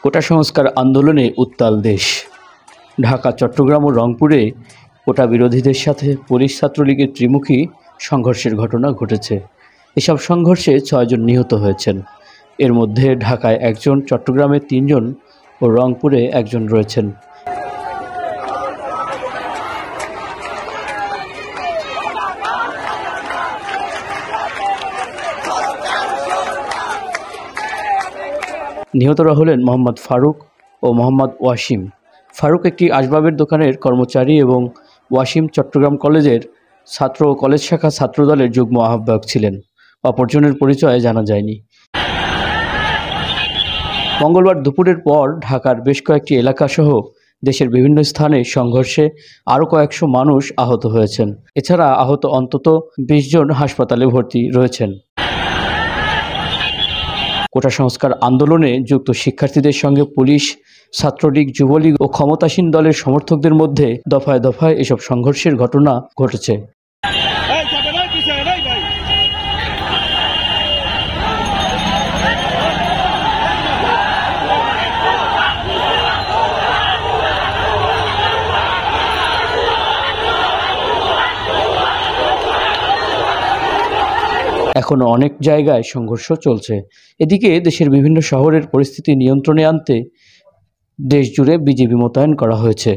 কোটা সংস্কার আন্দোলনে উত্তাল দেশ। ঢাকা, চট্টগ্রাম ও রংপুরে কোটা বিরোধীদের সাথে পুলিশ ছাত্রলীগের ত্রিমুখী সংঘর্ষের ঘটনা ঘটেছে। এসব সংঘর্ষে ৬ জন নিহত হয়েছেন। এর মধ্যে ঢাকায় ১ জন, চট্টগ্রামে ৩ জন ও রংপুরে ১ জন রয়েছেন। নিহতরা হলেন মোহাম্মদ ফারুক ও মোহাম্মদ ওয়াসিম। ফারুক একটি আসবাবের দোকানের কর্মচারী এবং ওয়াসিম চট্টগ্রাম কলেজের ছাত্র ও কলেজ শাখা ছাত্রদলের যুগ্ম আহ্বায়ক ছিলেন। অপরজনের পরিচয় জানা যায়নি। মঙ্গলবার দুপুরের পর ঢাকার বেশ কয়েকটি এলাকাসহ দেশের বিভিন্ন স্থানে সংঘর্ষে আরও কয়েকশো মানুষ আহত হয়েছেন। এছাড়া আহত অন্তত ২০ জন হাসপাতালে ভর্তি রয়েছেন। কোটা সংস্কার আন্দোলনে যুক্ত শিক্ষার্থীদের সঙ্গে পুলিশ, ছাত্রলীগ, যুবলীগ ও ক্ষমতাসীন দলের সমর্থকদের মধ্যে দফায় দফায় এসব সংঘর্ষের ঘটনা ঘটেছে। এখনও অনেক জায়গায় সংঘর্ষ চলছে। এদিকে দেশের বিভিন্ন শহরের পরিস্থিতি নিয়ন্ত্রণে আনতে দেশ জুড়ে বিজিবি মোতায়েন করা হয়েছে।